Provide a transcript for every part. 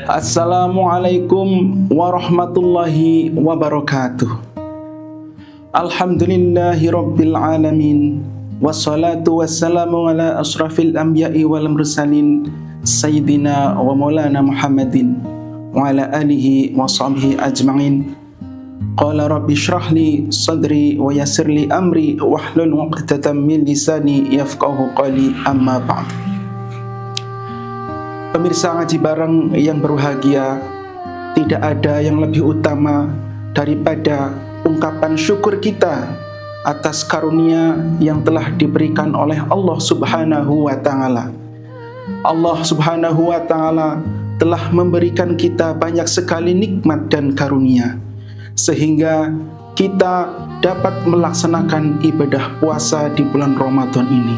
Assalamualaikum warahmatullahi wabarakatuh. Alhamdulillahi rabbil alamin. Wassalatu wassalamu ala asrafil anbiya'i wal mursalin Sayyidina wa maulana Muhammadin wa ala alihi wa sahbihi ajma'in. Qala rabbi shrah li sadri wa yassir li amri wahlul 'uqdatam min lisani yafqahu qawli, amma ba'd. Pemirsa ngaji bareng yang berbahagia, tidak ada yang lebih utama daripada ungkapan syukur kita atas karunia yang telah diberikan oleh Allah Subhanahu wa Ta'ala. Allah Subhanahu wa Ta'ala telah memberikan kita banyak sekali nikmat dan karunia, sehingga kita dapat melaksanakan ibadah puasa di bulan Ramadan ini.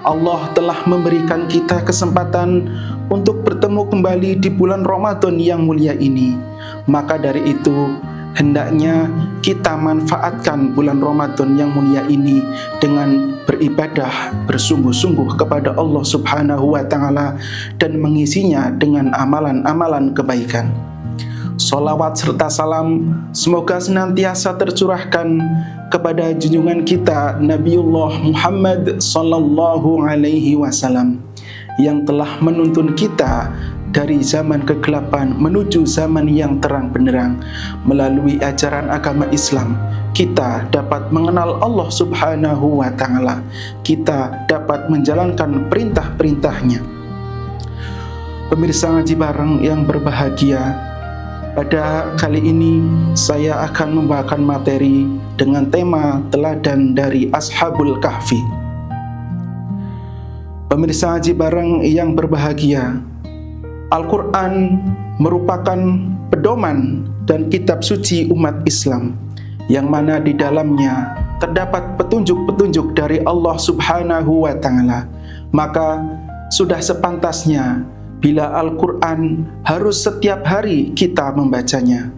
Allah telah memberikan kita kesempatan untuk bertemu kembali di bulan Ramadan yang mulia ini. Maka dari itu, hendaknya kita manfaatkan bulan Ramadan yang mulia ini dengan beribadah bersungguh-sungguh kepada Allah Subhanahu wa Ta'ala dan mengisinya dengan amalan-amalan kebaikan. Sholawat serta salam semoga senantiasa tercurahkan kepada junjungan kita Nabiullah Muhammad sallallahu alaihi wasallam yang telah menuntun kita dari zaman kegelapan menuju zaman yang terang benderang. Melalui ajaran agama Islam, kita dapat mengenal Allah Subhanahu wa Ta'ala, kita dapat menjalankan perintah-perintahnya. Pemirsa ngaji bareng yang berbahagia, pada kali ini saya akan membawakan materi dengan tema teladan dari Ashabul Kahfi. Pemirsa ngaji bareng yang berbahagia, Al-Quran merupakan pedoman dan kitab suci umat Islam yang mana di dalamnya terdapat petunjuk-petunjuk dari Allah Subhanahu wa Ta'ala. Maka sudah sepantasnya bila Al-Quran harus setiap hari kita membacanya.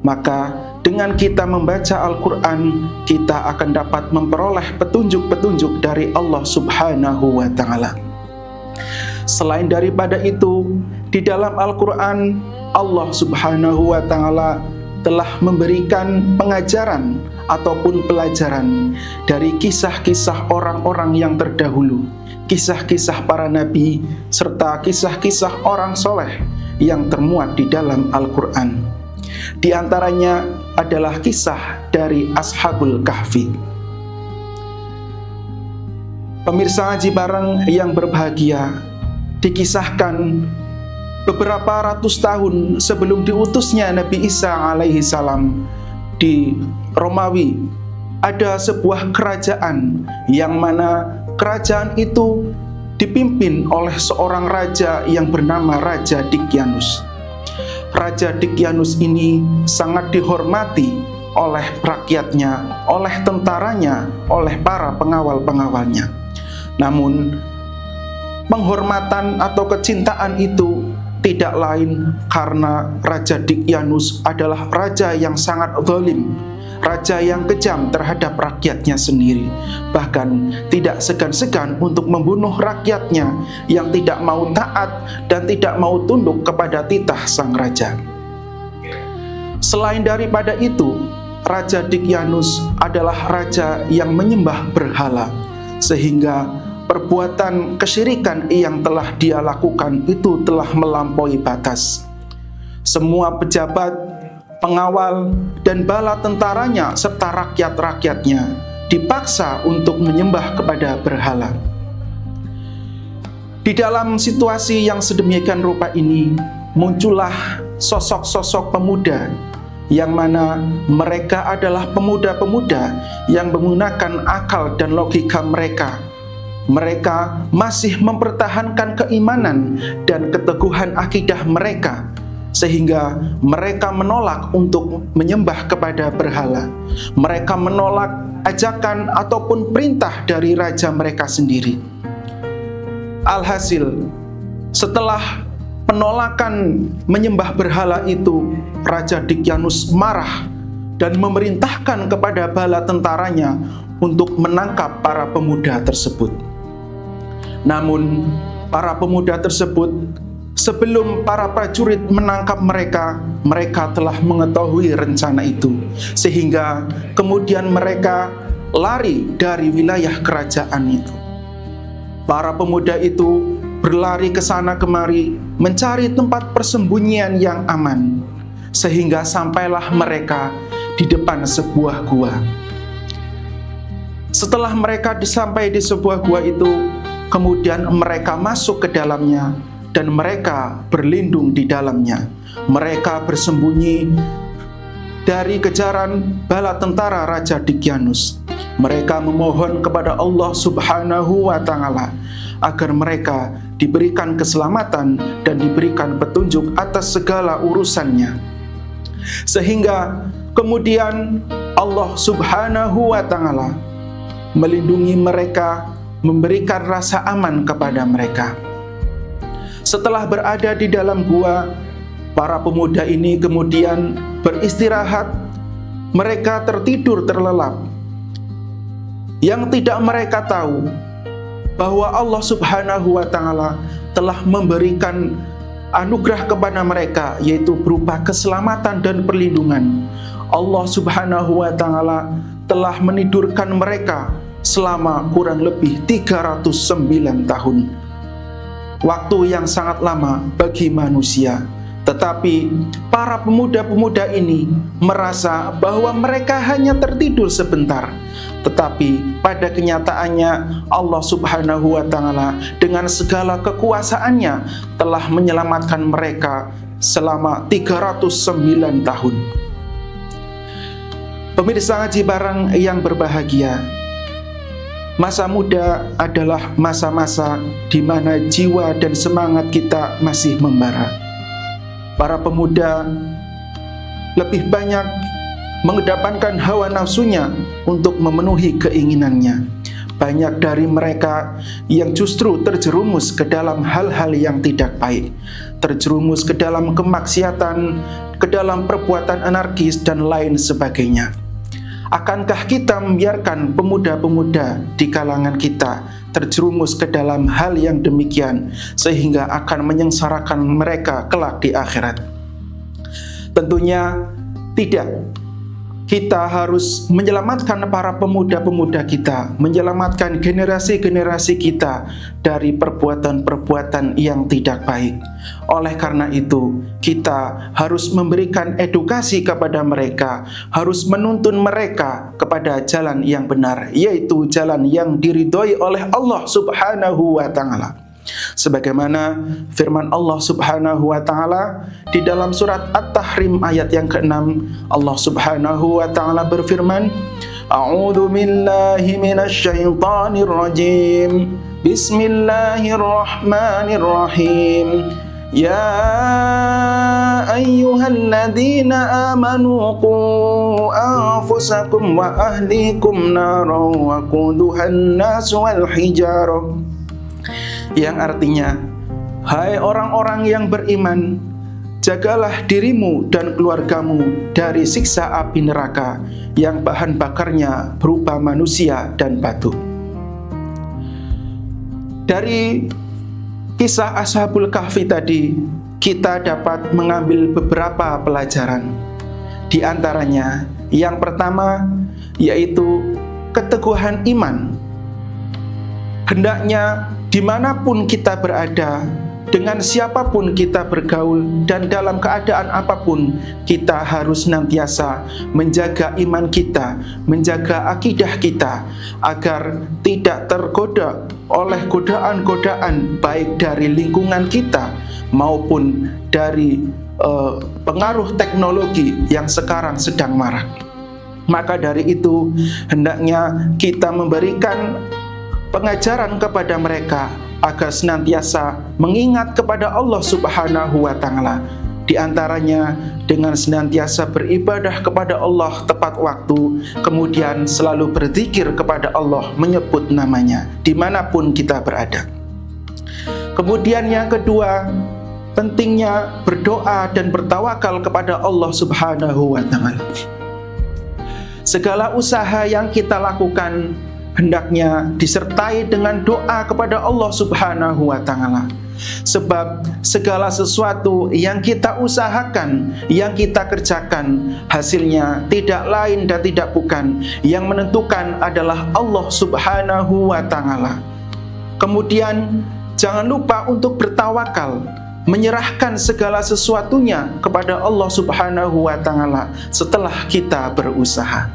Maka dengan kita membaca Al-Quran, kita akan dapat memperoleh petunjuk-petunjuk dari Allah Subhanahu wa Ta'ala. Selain daripada itu, di dalam Al-Quran, Allah Subhanahu wa Ta'ala telah memberikan pengajaran ataupun pelajaran dari kisah-kisah orang-orang yang terdahulu, kisah-kisah para nabi, serta kisah-kisah orang soleh yang termuat di dalam Al-Quran. Di antaranya adalah kisah dari Ashabul Kahfi. Pemirsa ngaji bareng yang berbahagia, dikisahkan beberapa ratus tahun sebelum diutusnya Nabi Isa alaihi salam di Romawi, ada sebuah kerajaan yang mana kerajaan itu dipimpin oleh seorang raja yang bernama Raja Dikyanus. Raja Dikyanus ini sangat dihormati oleh rakyatnya, oleh tentaranya, oleh para pengawal-pengawalnya. Namun, penghormatan atau kecintaan itu tidak lain karena Raja Dikyanus adalah raja yang sangat zalim, raja yang kejam terhadap rakyatnya sendiri. Bahkan tidak segan-segan untuk membunuh rakyatnya yang tidak mau taat dan tidak mau tunduk kepada titah sang raja. Selain daripada itu, Raja Dikyanus adalah raja yang menyembah berhala, sehingga perbuatan kesyirikan yang telah dia lakukan itu telah melampaui batas. Semua pejabat, pengawal, dan bala tentaranya serta rakyat-rakyatnya dipaksa untuk menyembah kepada berhala. Di dalam situasi yang sedemikian rupa ini, muncullah sosok-sosok pemuda yang mana mereka adalah pemuda-pemuda yang menggunakan akal dan logika mereka. Mereka masih mempertahankan keimanan dan keteguhan akidah mereka, sehingga mereka menolak untuk menyembah kepada berhala. Mereka menolak ajakan ataupun perintah dari raja mereka sendiri. Alhasil, setelah penolakan menyembah berhala itu, Raja Dikyanus marah dan memerintahkan kepada bala tentaranya untuk menangkap para pemuda tersebut. Namun, para pemuda tersebut sebelum para prajurit menangkap mereka, mereka telah mengetahui rencana itu, sehingga kemudian mereka lari dari wilayah kerajaan itu. Para pemuda itu berlari ke sana kemari, mencari tempat persembunyian yang aman, sehingga sampailah mereka di depan sebuah gua. Setelah mereka sampai di sebuah gua itu, kemudian mereka masuk ke dalamnya dan mereka berlindung di dalamnya. Mereka bersembunyi dari kejaran bala tentara Raja Dicyanus. Mereka memohon kepada Allah Subhanahu wa Ta'ala agar mereka diberikan keselamatan dan diberikan petunjuk atas segala urusannya. Sehingga kemudian Allah Subhanahu wa Ta'ala melindungi mereka, memberikan rasa aman kepada mereka. Setelah berada di dalam gua, para pemuda ini kemudian beristirahat. Mereka tertidur terlelap. Yang tidak mereka tahu bahwa Allah Subhanahu wa Ta'ala telah memberikan anugerah kepada mereka, yaitu berupa keselamatan dan perlindungan. Allah Subhanahu wa Ta'ala telah menidurkan mereka selama kurang lebih 309 tahun. Waktu yang sangat lama bagi manusia. Tetapi para pemuda-pemuda ini merasa bahwa mereka hanya tertidur sebentar. Tetapi pada kenyataannya Allah Subhanahu wa Ta'ala dengan segala kekuasaannya telah menyelamatkan mereka selama 309 tahun. Pemirsa ngaji bareng yang berbahagia, masa muda adalah masa-masa di mana jiwa dan semangat kita masih membara. Para pemuda lebih banyak mengedepankan hawa nafsunya untuk memenuhi keinginannya. Banyak dari mereka yang justru terjerumus ke dalam hal-hal yang tidak baik, terjerumus ke dalam kemaksiatan, ke dalam perbuatan anarkis dan lain sebagainya. Akankah kita membiarkan pemuda-pemuda di kalangan kita terjerumus ke dalam hal yang demikian sehingga akan menyengsarakan mereka kelak di akhirat? Tentunya tidak. Kita harus menyelamatkan para pemuda-pemuda kita, menyelamatkan generasi-generasi kita dari perbuatan-perbuatan yang tidak baik. Oleh karena itu, kita harus memberikan edukasi kepada mereka, harus menuntun mereka kepada jalan yang benar, yaitu jalan yang diridhoi oleh Allah Subhanahu wa Ta'ala. Sebagaimana firman Allah Subhanahu wa Ta'ala di dalam surat At-Tahrim ayat yang ke-6, Allah Subhanahu wa Ta'ala berfirman, A'udzu billahi minasy syaithanir rajim. Bismillahirrahmanirrahim. Ya ayyuhalladzina amanu qu anfusakum wa ahlikum naran wa quduhan nas wal hijarah. Yang artinya, hai orang-orang yang beriman, jagalah dirimu dan keluargamu dari siksa api neraka yang bahan bakarnya berupa manusia dan batu. Dari kisah Ashabul Kahfi tadi, kita dapat mengambil beberapa pelajaran. Di antaranya, yang pertama yaitu keteguhan iman. Hendaknya dimanapun kita berada, dengan siapapun kita bergaul, dan dalam keadaan apapun, kita harus senantiasa menjaga iman kita, menjaga akidah kita, agar tidak tergoda oleh godaan-godaan baik dari lingkungan kita maupun dari pengaruh teknologi yang sekarang sedang marak. Maka dari itu, hendaknya kita memberikan pengajaran kepada mereka agar senantiasa mengingat kepada Allah Subhanahu wa Ta'ala. Di antaranya dengan senantiasa beribadah kepada Allah tepat waktu, kemudian selalu berzikir kepada Allah, menyebut namanya dimanapun kita berada. Kemudian yang kedua, pentingnya berdoa dan bertawakal kepada Allah Subhanahu wa Ta'ala. Segala usaha yang kita lakukan hendaknya disertai dengan doa kepada Allah Subhanahu wa Ta'ala. Sebab segala sesuatu yang kita usahakan, yang kita kerjakan, hasilnya tidak lain dan tidak bukan, yang menentukan adalah Allah Subhanahu wa Ta'ala. Kemudian jangan lupa untuk bertawakal, menyerahkan segala sesuatunya kepada Allah Subhanahu wa Ta'ala setelah kita berusaha.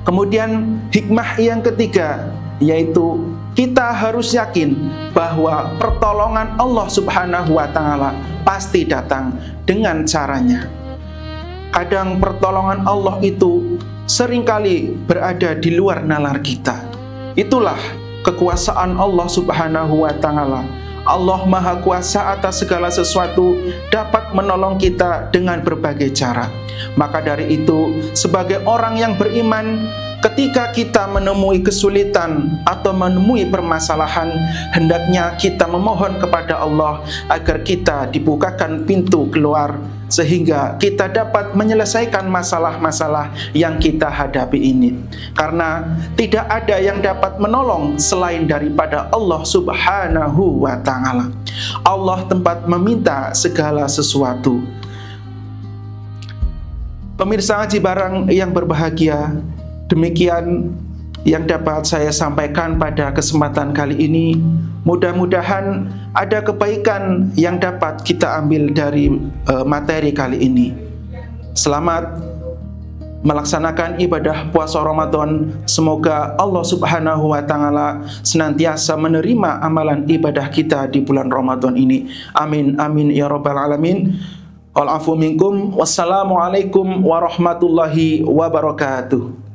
Kemudian hikmah yang ketiga, yaitu kita harus yakin bahwa pertolongan Allah Subhanahu wa Ta'ala pasti datang dengan caranya. Kadang pertolongan Allah itu seringkali berada di luar nalar kita. Itulah kekuasaan Allah Subhanahu wa Ta'ala. Allah Maha Kuasa atas segala sesuatu, dapat menolong kita dengan berbagai cara. Maka dari itu, sebagai orang yang beriman, ketika kita menemui kesulitan atau menemui permasalahan, hendaknya kita memohon kepada Allah agar kita dibukakan pintu keluar, sehingga kita dapat menyelesaikan masalah-masalah yang kita hadapi ini. Karena tidak ada yang dapat menolong selain daripada Allah Subhanahu wa Ta'ala. Allah tempat meminta segala sesuatu. Pemirsa Ngaji Bareng yang berbahagia, demikian yang dapat saya sampaikan pada kesempatan kali ini. Mudah-mudahan ada kebaikan yang dapat kita ambil dari materi kali ini. Selamat melaksanakan ibadah puasa Ramadan. Semoga Allah Subhanahu wa Ta'ala senantiasa menerima amalan ibadah kita di bulan Ramadan ini. Amin amin ya rabbal alamin. Wal afu minkum. Wassalamualaikum warahmatullahi wabarakatuh.